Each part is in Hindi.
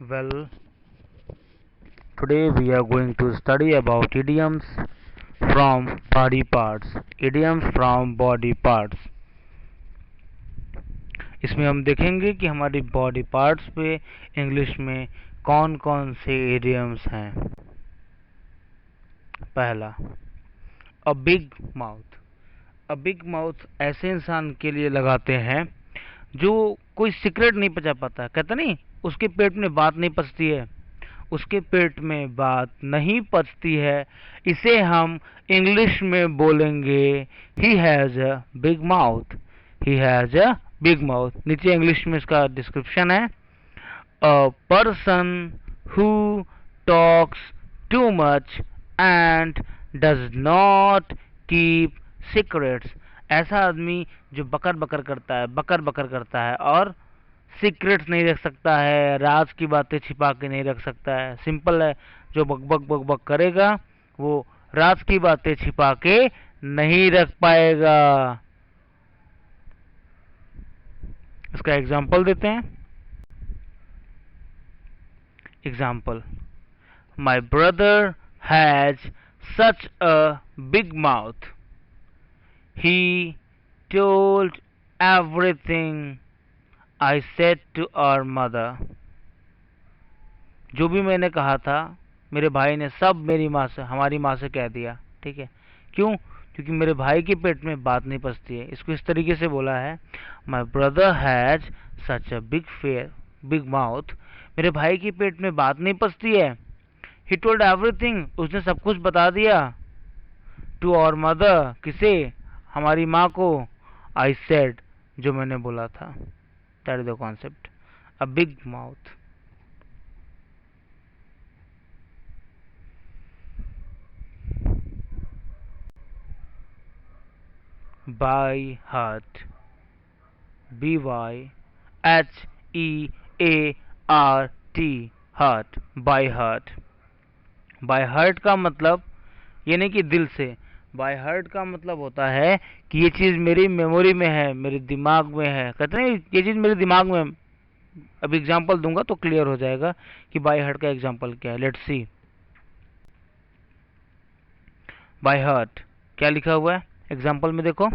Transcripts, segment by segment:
Well, today we are going to study about idioms from body parts. Idioms from body parts. इसमें हम देखेंगे कि हमारी बॉडी पार्ट्स पे इंग्लिश में कौन कौन से idioms हैं। पहला, अ बिग माउथ। अ बिग माउथ ऐसे इंसान के लिए लगाते हैं जो कोई सीक्रेट नहीं पचा पाता। कहते नहीं, उसके पेट में बात नहीं पचती है, उसके पेट में बात नहीं पचती है। इसे हम इंग्लिश में बोलेंगे he has a big mouth. He has a big mouth. नीचे इंग्लिश में इसका डिस्क्रिप्शन है, a person who talks too much and does not keep secrets. ऐसा आदमी जो बकर बकर करता है और सीक्रेट्स नहीं रख सकता है, राज की बातें छिपा के नहीं रख सकता है। सिंपल है, जो बक करेगा वो राज की बातें छिपा के नहीं रख पाएगा। इसका एग्जाम्पल देते हैं। Example, my brother has such a big mouth, he told everything I said to our mother. जो भी मैंने कहा था मेरे भाई ने सब हमारी माँ से कह दिया। ठीक है, क्यों? क्योंकि मेरे भाई के पेट में बात नहीं पचती है। इसको इस तरीके से बोला है, माई brother has such a big mouth. मेरे भाई के पेट में बात नहीं पचती है। ही टोल्ड एवरीथिंग, उसने सब कुछ बता दिया। टू आवर मदर, किसे? हमारी माँ को। आई सेड, जो मैंने बोला था। That is the concept, a big mouth. By heart, BYHEART, heart, by heart. By heart का मतलब ये नहीं कि दिल से। बाय हार्ट का मतलब होता है कि ये चीज मेरी मेमोरी में है, मेरे दिमाग में है। कहते हैं ये चीज मेरे दिमाग में है। अब एग्जांपल दूंगा तो क्लियर हो जाएगा कि बाय हार्ट का एग्जांपल क्या है। Let's see. बाय हार्ट क्या लिखा हुआ है एग्जांपल में, देखो।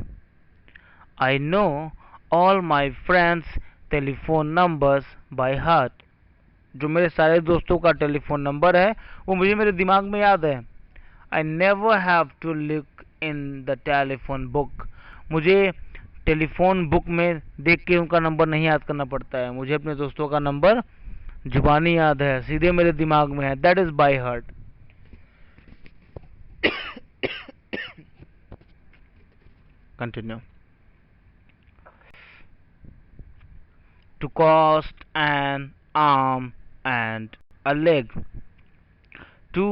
I know all my friends telephone numbers by heart. जो मेरे सारे दोस्तों का टेलीफोन नंबर है वो मुझे मेरे दिमाग में याद है। I never have to look in the telephone book. मुझे टेलीफोन बुक में देख के उनका नंबर नहीं याद करना पड़ता है। मुझे अपने दोस्तों का नंबर जुबानी याद है, सीधे मेरे दिमाग में है। That is by heart. Continue. To cost an arm and a leg. To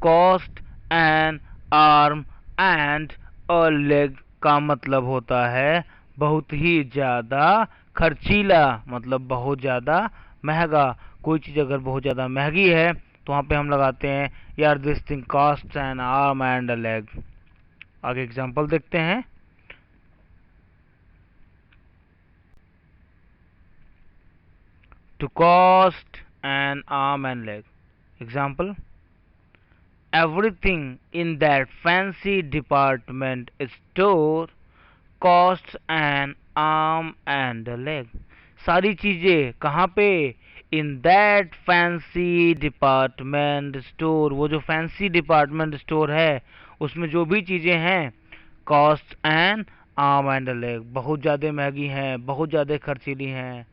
cost an arm and a leg का मतलब होता है बहुत ही ज्यादा खर्चीला, मतलब बहुत ज्यादा महंगा। कोई चीज अगर बहुत ज्यादा महंगी है तो वहां पे हम लगाते हैं, यार this thing cost an arm and a leg. आगे एग्जांपल देखते हैं। To cost an arm and leg. Example, everything in that fancy department store costs an arm and a leg. सारी चीजें कहाँ पे? In that fancy department store. वो जो फैंसी डिपार्टमेंट स्टोर है उसमें जो भी चीजें हैं, cost an arm and a leg, बहुत ज्यादा महंगी हैं, बहुत ज्यादा खर्चीली हैं।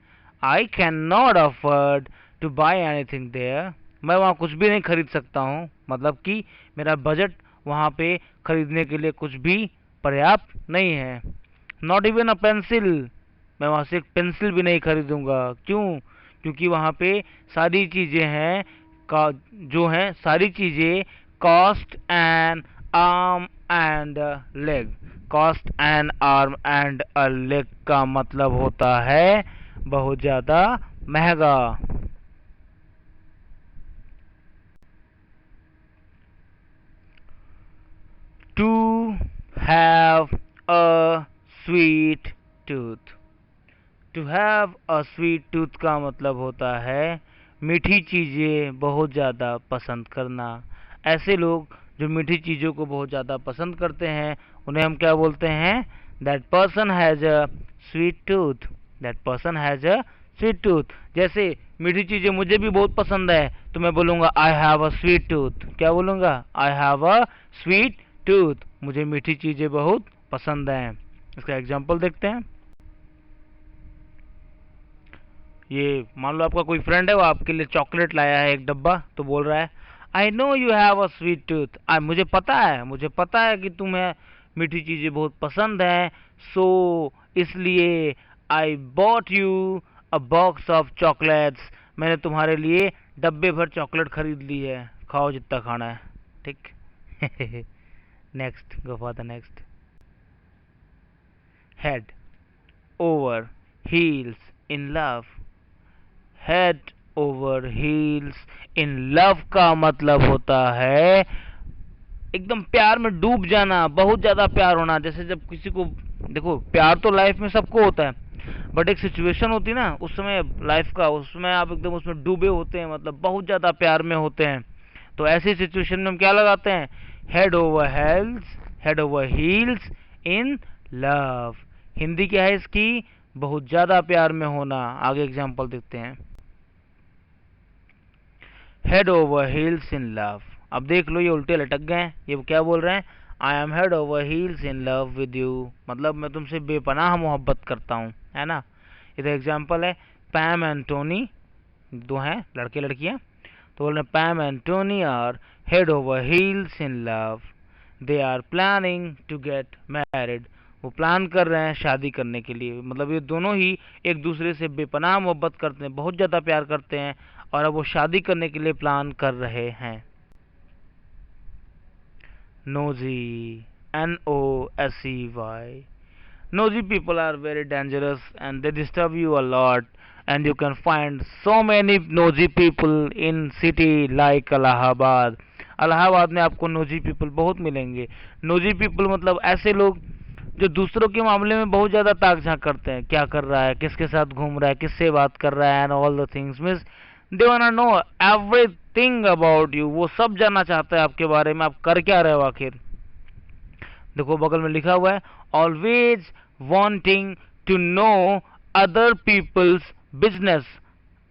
I cannot afford to buy anything there. मैं वहाँ कुछ भी नहीं खरीद सकता हूँ, मतलब कि मेरा बजट वहाँ पे खरीदने के लिए कुछ भी पर्याप्त नहीं है। नॉट इवन अ पेंसिल, मैं वहाँ से एक पेंसिल भी नहीं खरीदूंगा। क्यों? क्योंकि वहाँ पे सारी चीज़ें हैं का जो हैं सारी चीज़ें cost an arm and leg. Cost an arm and a leg का मतलब होता है बहुत ज़्यादा महंगा। To have a sweet tooth. To have a sweet tooth का मतलब होता है मीठी चीज़ें बहुत ज़्यादा पसंद करना। ऐसे लोग जो मीठी चीज़ों को बहुत ज़्यादा पसंद करते हैं उन्हें हम क्या बोलते हैं? That person has a sweet tooth. That person has a sweet tooth. जैसे मीठी चीज़ें मुझे भी बहुत पसंद है तो मैं बोलूँगा I have a sweet tooth. क्या बोलूँगा? I have a sweet tooth. मुझे मीठी चीज़ें बहुत पसंद हैं। इसका एग्जाम्पल देखते हैं। ये मान लो आपका कोई फ्रेंड है, वो आपके लिए चॉकलेट लाया है एक डब्बा, तो बोल रहा है I know you have a sweet tooth. मुझे पता है कि तुम्हें मीठी चीज़ें बहुत पसंद हैं, सो इसलिए I bought you a box of chocolates. मैंने तुम्हारे लिए डब्बे भर चॉकलेट खरीद ली है, खाओ जितना खाना है। ठीक। Next, go for the next. Head over heels in love. Head over heels in love का मतलब होता है एकदम प्यार में डूब जाना, बहुत ज्यादा प्यार होना। जैसे जब किसी को, देखो प्यार तो लाइफ में सबको होता है, बट एक सिचुएशन होती है ना उस समय लाइफ का, उसमें आप एकदम उसमें डूबे होते हैं, मतलब बहुत ज्यादा प्यार में होते हैं। तो ऐसी सिचुएशन में हम क्या लगाते हैं? Head over heels in love. Hindi क्या है इसकी? बहुत ज्यादा प्यार में होना। आगे एग्जांपल देखते हैं। Head over heels in love. अब देख लो ये उल्टे लटक गए हैं। ये क्या बोल रहे हैं? I am head over heels in love with you. मतलब मैं तुमसे बेपनाह मोहब्बत करता हूँ, है ना। इधर एग्जाम्पल है पैम एंड टोनी, दो हैं लड़के लड़कियां। तो बोल रहे हैं Pam and Tony are head over heels in love. They are planning to get married. वो प्लान कर रहे हैं शादी करने के लिए। मतलब ये दोनों ही एक दूसरे से बेपनाह मोहब्बत करते हैं, बहुत ज़्यादा प्यार करते हैं, और अब वो शादी करने के लिए प्लान कर रहे हैं। Nosy, NOSEY। Nosy people are very dangerous and they disturb you a lot, and you can find so many nosy people in city like Allahabad. Allahabad में आपको नोजी पीपल बहुत मिलेंगे। नोजी पीपल मतलब ऐसे लोग जो दूसरों के मामले में बहुत ज्यादा ताक झांक करते हैं, क्या कर रहा है, किसके साथ घूम रहा है, किससे बात कर रहा है, and all the things means they want to know everything about you. वो सब जानना चाहता है आपके बारे में, आप कर क्या रहे हो आखिर। देखो बगल में लिखा हुआ है always wanting to know other people's business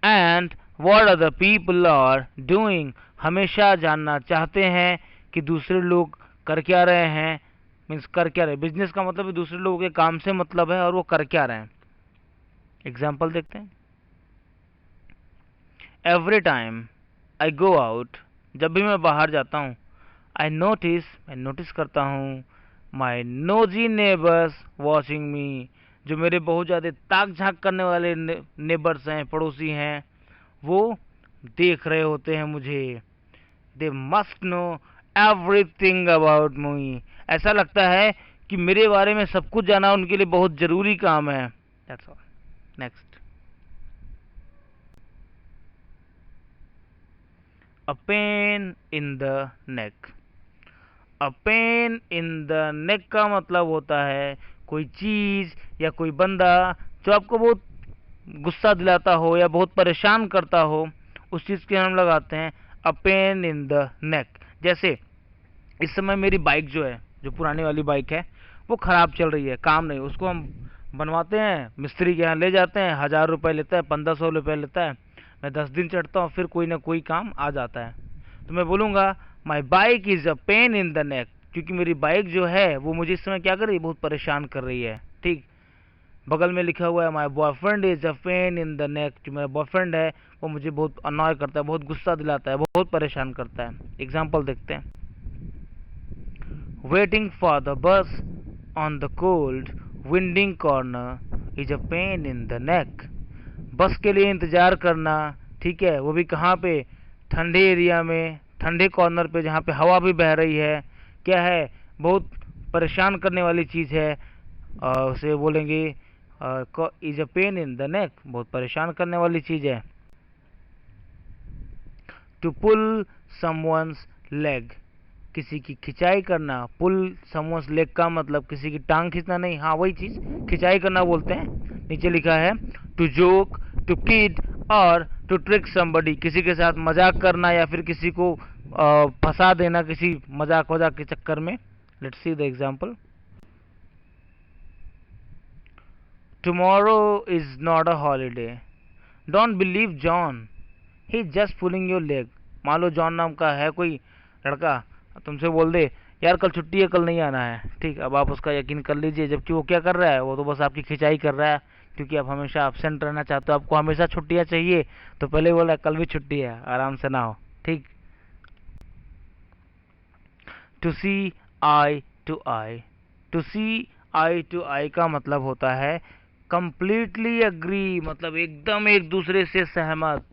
and what other people are doing. हमेशा जानना चाहते हैं कि दूसरे लोग कर क्या रहे हैं, मीन्स कर क्या रहे। बिजनेस का मतलब है दूसरे लोगों के काम से मतलब है, और वो कर क्या रहे हैं। एग्जाम्पल देखते हैं। Every time I go out. जब भी मैं बाहर जाता हूँ, मैं नोटिस करता हूँ माई नोजी नेबर्स वॉचिंग मी। जो मेरे बहुत ज़्यादा ताक झांक करने वाले नेबर्स हैं, पड़ोसी हैं, वो देख रहे होते हैं मुझे। They must know everything about me. ऐसा लगता है कि मेरे बारे में सब कुछ जानना उनके लिए बहुत जरूरी काम है। That's all. Next. A pain in the neck. A pain in the neck का मतलब होता है कोई चीज या कोई बंदा जो आपको बहुत गुस्सा दिलाता हो या बहुत परेशान करता हो, उस चीज के हम लगाते हैं अ पेन इन द नेक। जैसे इस समय मेरी बाइक जो है, जो पुरानी वाली बाइक है, वो खराब चल रही है, काम नहीं। उसको हम बनवाते हैं, मिस्त्री के यहाँ ले जाते हैं, 1000 रुपये लेता है, 1500 रुपये लेता है। मैं 10 दिन चढ़ता हूँ, फिर कोई ना कोई काम आ जाता है। तो मैं बोलूँगा my bike is a pain in the neck, क्योंकि मेरी बाइक जो है वो मुझे इस समय क्या कर रही है, बहुत परेशान कर रही है। ठीक। बगल में लिखा हुआ है my boyfriend is a pain in the neck. जो मेरा बॉयफ्रेंड है वो मुझे बहुत अनॉय करता है, बहुत गुस्सा दिलाता है, बहुत परेशान करता है। एग्जाम्पल देखते हैं। Waiting for the bus on the cold winding corner is a pain in the neck. बस के लिए इंतजार करना, ठीक है, वो भी कहाँ पे, ठंडे एरिया में, ठंडे कॉर्नर पे जहाँ पे हवा भी बह रही है, क्या है, बहुत परेशान करने वाली चीज़ है। उसे बोलेंगे is a pain in the neck, बहुत परेशान करने वाली चीज़ है। टू पुल समवंस लेग, किसी की खिंचाई करना। पुल समवंस लेग का मतलब किसी की टांग खींचना नहीं, हाँ वही चीज़ खिंचाई करना बोलते हैं। नीचे लिखा है टू जोक, टू किड और टू ट्रिक समबडी, किसी के साथ मजाक करना या फिर किसी को फंसा देना किसी मजाक वजाक के चक्कर में. Let's see the example. Tomorrow is not a holiday. Don't believe John, he just pulling your leg. मान लो जॉन नाम का है कोई लड़का, तुमसे बोल दे यार कल छुट्टी है, कल नहीं आना है. ठीक, अब आप उसका यकीन कर लीजिए, जबकि वो क्या कर रहा है, वो तो बस आपकी खिंचाई कर रहा है, क्योंकि आप हमेशा एब्सेंट रहना चाहते हो, आपको हमेशा छुट्टियां चाहिए. तो पहले बोला कल भी छुट्टी है, आराम से ना हो. ठीक. To see eye to eye. To see eye to eye का मतलब होता है कंप्लीटली एग्री, मतलब एकदम एक दूसरे से सहमत.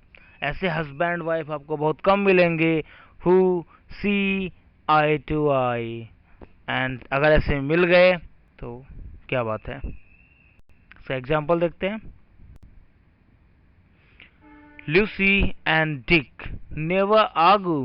ऐसे हस्बैंड वाइफ आपको बहुत कम मिलेंगे who see eye to eye. एंड अगर ऐसे मिल गए तो क्या बात है. इसका एग्जाम्पल देखते हैं. Lucy and Dick never argue.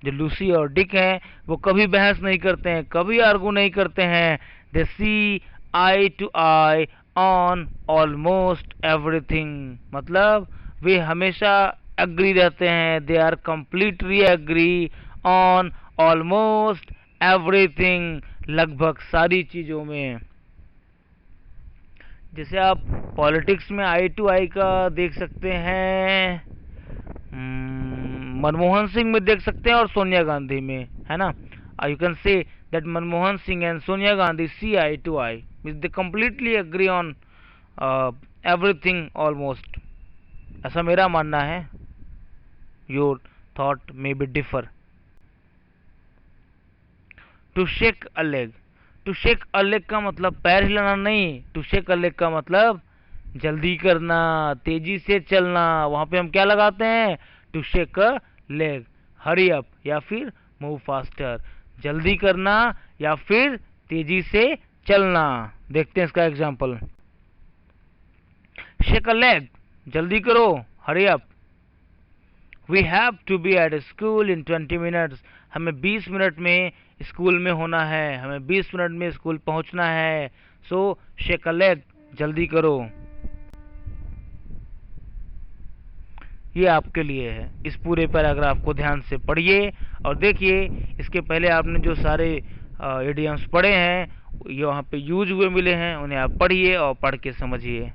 जो लूसी और डिक हैं वो कभी बहस नहीं करते हैं, कभी आर्गू नहीं करते हैं. They see eye to eye on almost everything, मतलब वे हमेशा एग्री रहते हैं. They are completely agree on almost everything, लगभग सारी चीजों में. जैसे आप पॉलिटिक्स में आई टू आई का देख सकते हैं, मनमोहन सिंह में देख सकते हैं और सोनिया गांधी में, है ना. You can say that Manmohan Singh and Sonia Gandhi see eye to eye, means they completely agree on everything almost. ऐसा मेरा मानना है. Your thought may be differ. To shake a leg. To shake a leg का मतलब पैर हिलाना नहीं. टू शेक अ लेग का मतलब जल्दी करना, तेजी से चलना. वहां पे हम क्या लगाते हैं, to shake a leg, hurry up या फिर मूव फास्टर, जल्दी करना या फिर तेजी से चलना. देखते हैं इसका एग्जांपल. शेक अ लेग, जल्दी करो, hurry up. We have to be at school in 20 minutes. हमें 20 मिनट में स्कूल में होना है, हमें 20 मिनट में स्कूल पहुंचना है. सो शेक अ लेग, जल्दी करो. ये आपके लिए है. इस पूरे पैराग्राफ को ध्यान से पढ़िए और देखिए. इसके पहले आपने जो सारे इडियम्स पढ़े हैं ये वहाँ पे यूज हुए मिले हैं, उन्हें आप पढ़िए और पढ़ के समझिए.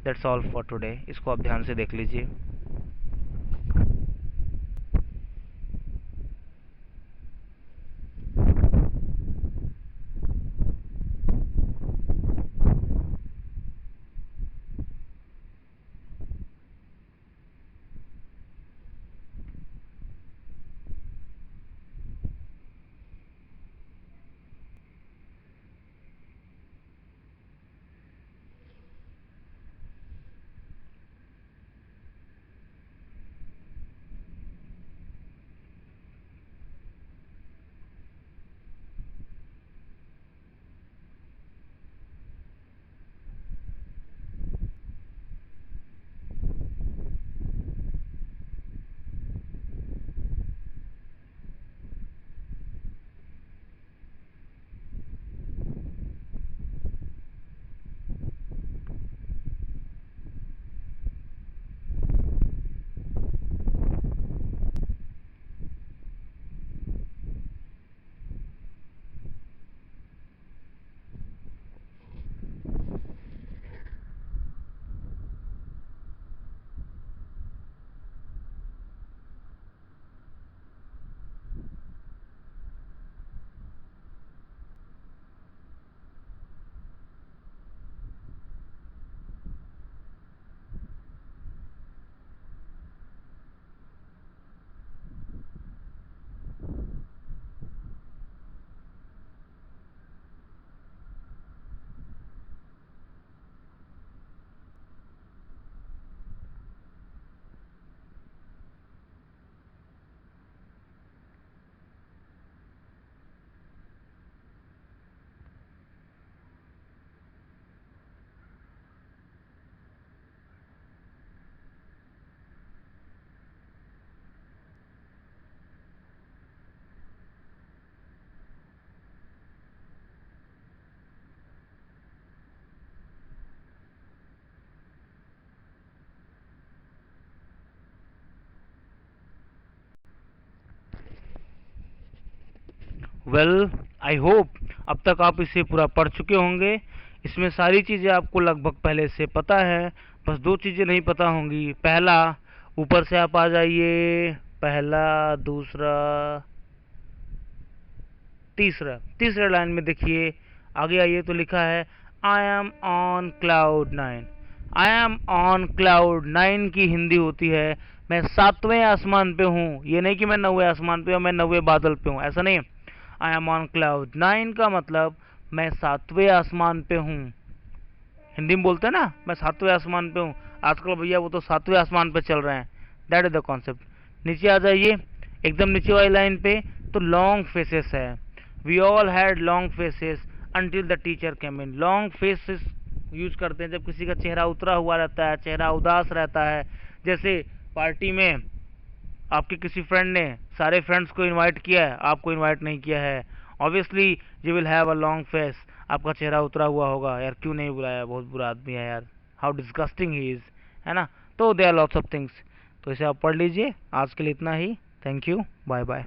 That's all for today. इसको आप ध्यान से देख लीजिए. वेल, आई होप अब तक आप इसे पूरा पढ़ चुके होंगे। इसमें सारी चीज़ें आपको लगभग पहले से पता है, बस दो चीज़ें नहीं पता होंगी। पहला, ऊपर से आप आ जाइए, पहला, दूसरा, तीसरा। तीसरे लाइन में देखिए, आगे आइए तो लिखा है I am on cloud nine. I am on cloud nine की हिंदी होती है मैं सातवें आसमान पे हूँ। ये नहीं कि मैं 9वें आसमान पे हूँ, मैं 9वें बादल पे हूँ, ऐसा नहीं। I am on cloud nine का मतलब मैं सातवें आसमान पे हूँ। हिंदी में बोलते हैं ना, मैं सातवें आसमान पे हूँ। आजकल भैया वो तो सातवें आसमान पे चल रहे हैं। That is the concept. नीचे आ जाइए, एकदम नीचे वाली लाइन पे, तो लॉन्ग फेसेस है। We all had long faces until the teacher came in. Long faces use करते हैं जब किसी का चेहरा उतरा हुआ रहता है, चेहरा उदास रहता है। जैसे पार्टी में आपके किसी फ्रेंड ने सारे फ्रेंड्स को इनवाइट किया है, आपको इनवाइट नहीं किया है, obviously you will have a long face. आपका चेहरा उतरा हुआ होगा, यार क्यों नहीं बुलाया, बहुत बुरा आदमी है यार, हाउ डिस्गस्टिंग ही इज, है ना। तो they are lots of things. तो इसे आप पढ़ लीजिए। आज के लिए इतना ही। Thank you, bye bye.